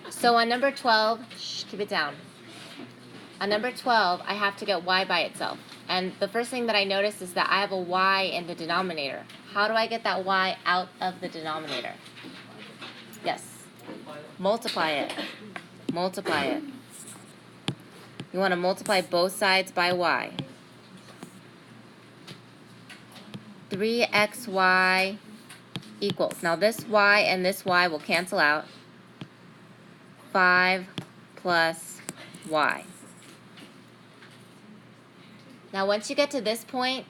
So on number 12, keep it down. On number 12, I have to get y by itself. And the first thing that I notice is that I have a y in the denominator. How do I get that y out of the denominator? Yes. Multiply it. Multiply it. You want to multiply both sides by y. 3xy equals. Now this y and this y will cancel out. 5 plus y. Now once you get to this point,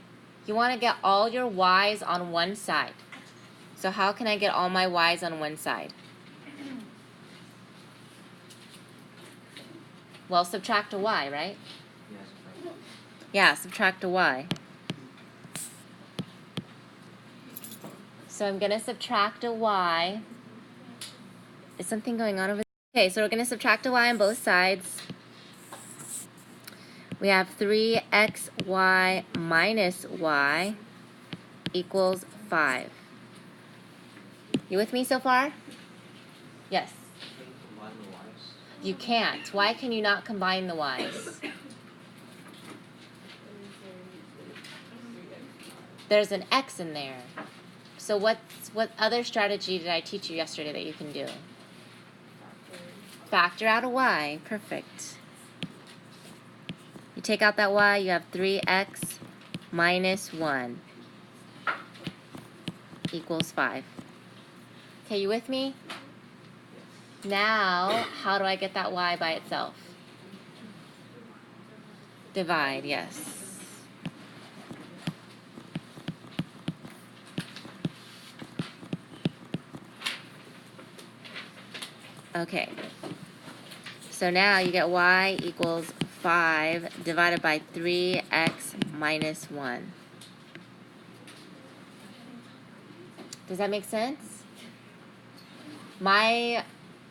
you want to get all your y's on one side. So how can I get all my y's on one side? Well, subtract a y, right? Yeah, subtract a y. So I'm going to subtract a y. Is something going on over there? Okay, so we're going to subtract a y on both sides. We have 3xy minus y equals 5. You with me so far? Yes. You can't. Why can you not combine the y's? There's an x in there. So what other strategy did I teach you yesterday that you can do? Factor out a y. Perfect. You take out that y, you have 3x minus 1 equals 5. Okay, you with me? Now, how do I get that y by itself? Divide, yes. Okay. So now you get y equals 5 divided by 3x minus 1. Does that make sense? My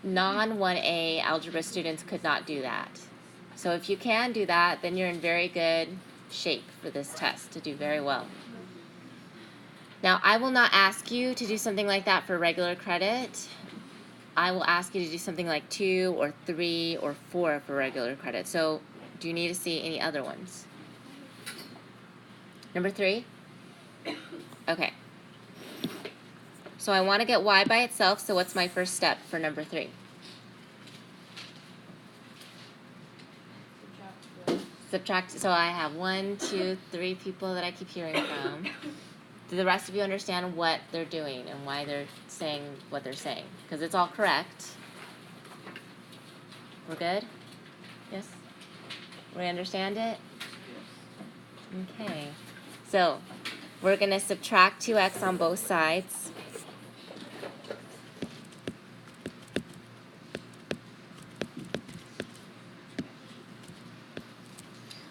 non-1A algebra students could not do that. So if you can do that, then you're in very good shape for this test to do very well. Now, I will not ask you to do something like that for regular credit. I will ask you to do something like 2 or 3 or 4 for regular credit. So do you need to see any other ones? Number 3? Okay. So I want to get y by itself, so what's my first step for number 3? Subtract. So I have 1, 2, 3 people that I keep hearing from. Do the rest of you understand what they're doing and why they're saying what they're saying? Because it's all correct. We're good? Yes? We understand it? Okay. So we're going to subtract 2x on both sides.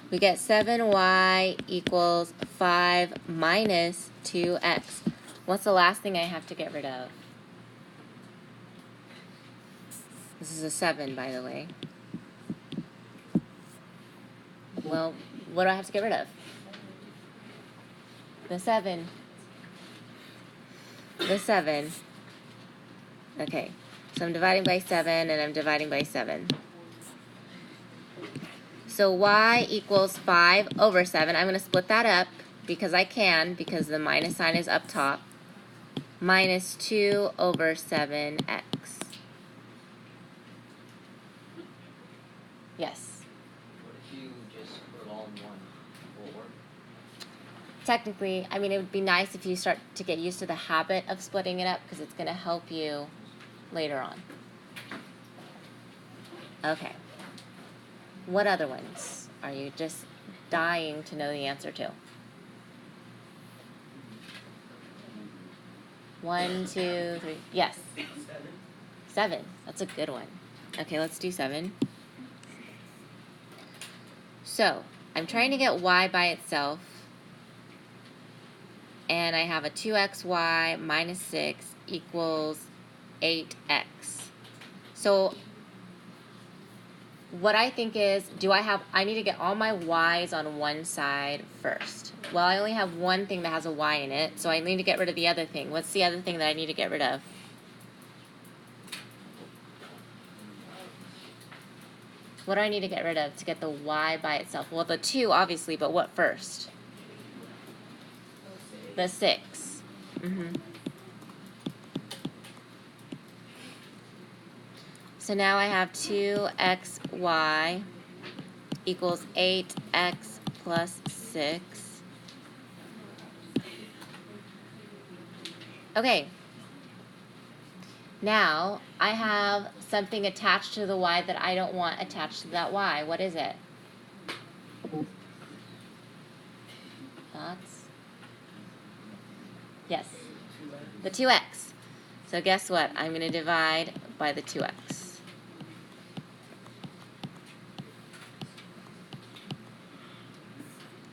We get 7y equals 5 minus 2x. What's the last thing I have to get rid of? This is a 7, by the way. Well, what do I have to get rid of? The 7. The 7. Okay, so I'm dividing by 7 and I'm dividing by 7. So y equals 5 over 7. I'm going to split that up because I can, because the minus sign is up top. Minus 2 over 7x. Yes? What if you just put all in one? Will it work? Technically, I mean, it would be nice if you start to get used to the habit of splitting it up because it's going to help you later on. Okay. What other ones are you just dying to know the answer to? 1, 2, 3. Yes. 7. That's a good one. Okay, let's do 7. So I'm trying to get y by itself. And I have a 2xy minus 6 equals 8x. So what I think is, I need to get all my y's on one side first. Well, I only have one thing that has a y in it, so I need to get rid of the other thing. What's the other thing that I need to get rid of? What do I need to get rid of to get the y by itself? Well, the 2, obviously, but what first? The 6. So now I have 2xy equals 8x plus 6. Okay. Now I have something attached to the y that I don't want attached to that y. What is it? Thoughts? Yes. The 2x. So guess what? I'm going to divide by the 2x.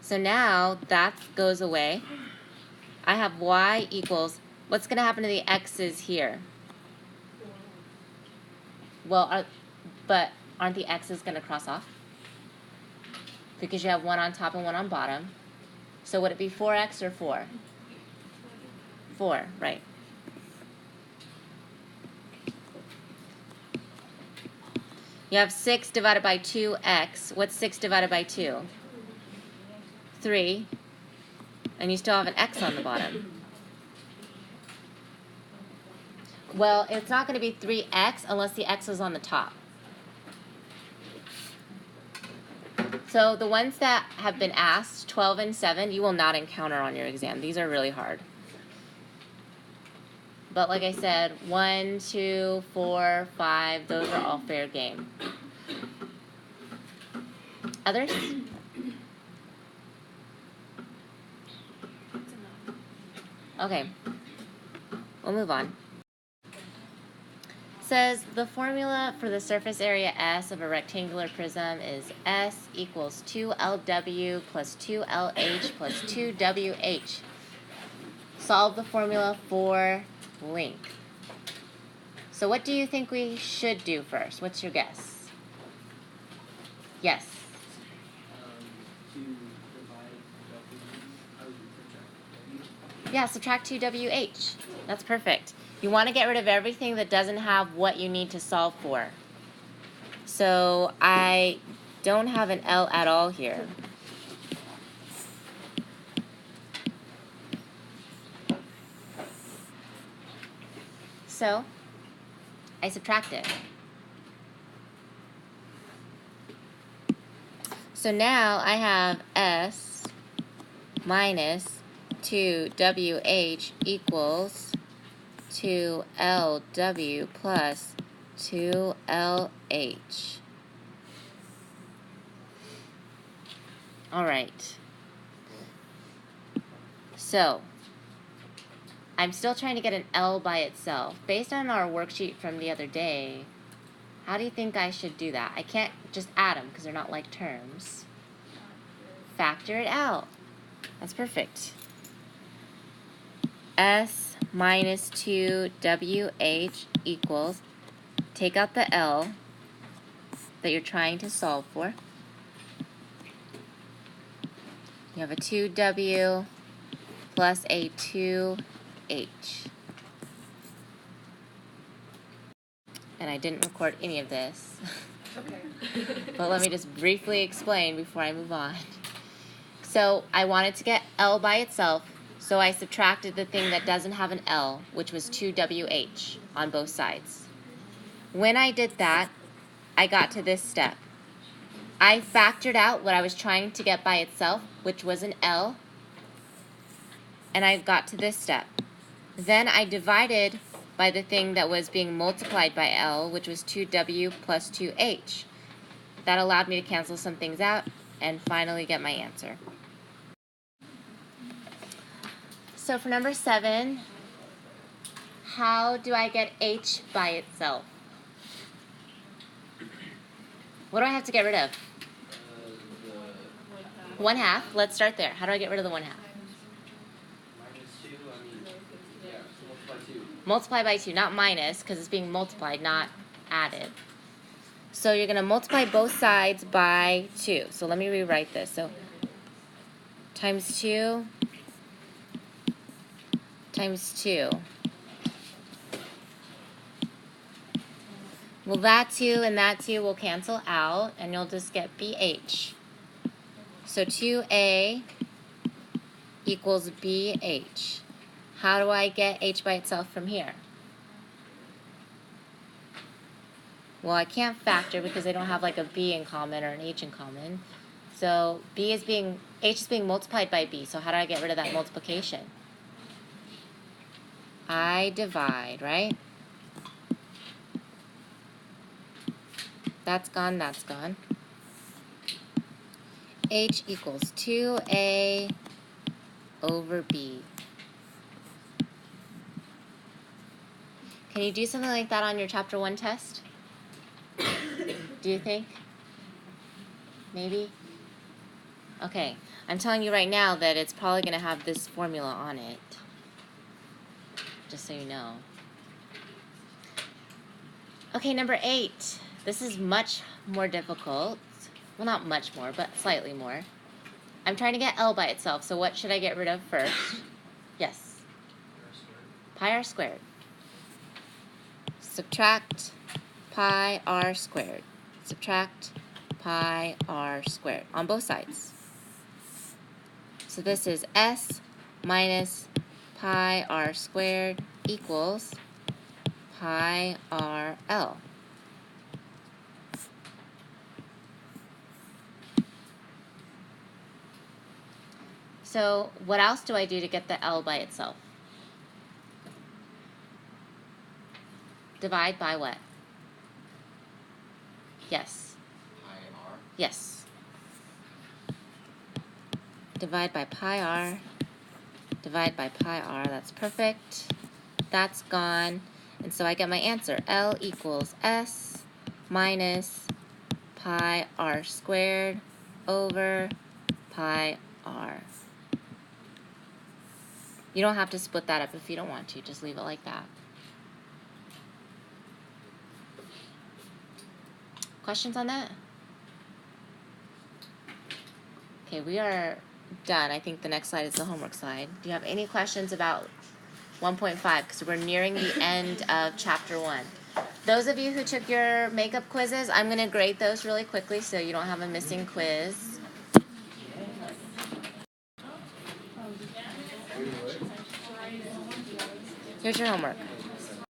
So now that goes away. I have y equals, what's going to happen to the x's here? Well, but aren't the x's going to cross off? Because you have one on top and one on bottom. So would it be 4x or 4? 4, right. You have 6 divided by 2x. What's 6 divided by 2? 3. And you still have an x on the bottom. Well, it's not going to be 3x unless the x is on the top. So the ones that have been asked, 12 and 7, you will not encounter on your exam. These are really hard. But like I said, 1, 2, 4, 5, those are all fair game. Others? Okay, we'll move on. Says the formula for the surface area S of a rectangular prism is S equals 2LW plus 2LH plus 2WH. Solve the formula for length. So what do you think we should do first? What's your guess? Yes. Yeah, subtract 2WH. That's perfect. You want to get rid of everything that doesn't have what you need to solve for. So I don't have an L at all here. So I subtract it. So now I have S minus 2WH equals 2LW plus 2LH. All right. So I'm still trying to get an L by itself. Based on our worksheet from the other day, how do you think I should do that? I can't just add them because they're not like terms. Factor it out. That's perfect. S minus 2WH equals, take out the L that you're trying to solve for. You have a 2W plus a 2H. And I didn't record any of this. Okay. But let me just briefly explain before I move on. So I wanted to get L by itself, so I subtracted the thing that doesn't have an L, which was 2WH on both sides. When I did that, I got to this step. I factored out what I was trying to get by itself, which was an L, and I got to this step. Then I divided by the thing that was being multiplied by L, which was 2W plus 2H. That allowed me to cancel some things out and finally get my answer. So for number 7, how do I get H by itself? What do I have to get rid of? 1/2. Let's start there. How do I get rid of the 1/2? Minus 2, yeah, multiply 2. Multiply by 2, not minus, because it's being multiplied, not added. So you're going to multiply both sides by 2. So let me rewrite this. So times 2 times 2. Well, that 2 and that 2 will cancel out, and you'll just get BH. So 2A equals BH. How do I get H by itself from here? Well, I can't factor because they don't have like a B in common or an H in common. So H is being multiplied by B. So how do I get rid of that multiplication? I divide, right? That's gone, that's gone. H equals 2A over B. Can you do something like that on your chapter 1 test? Do you think? Maybe? Okay, I'm telling you right now that it's probably going to have this formula on it. Just so you know. Okay, number 8. This is much more difficult. Well, not much more, but slightly more. I'm trying to get L by itself, so what should I get rid of first? Yes. Pi r squared. Subtract pi r squared. Subtract pi r squared on both sides. So this is S minus pi r squared equals pi r L. So what else do I do to get the L by itself? Divide by what? Yes. Pi r. Yes. Divide by pi r. Divide by pi r. That's perfect. That's gone. And so I get my answer. L equals S minus pi r squared over pi r. You don't have to split that up if you don't want to. Just leave it like that. Questions on that? Okay, we are done. I think the next slide is the homework slide. Do you have any questions about 1.5? Because we're nearing the end of chapter 1. Those of you who took your makeup quizzes, I'm going to grade those really quickly so you don't have a missing quiz. Here's your homework.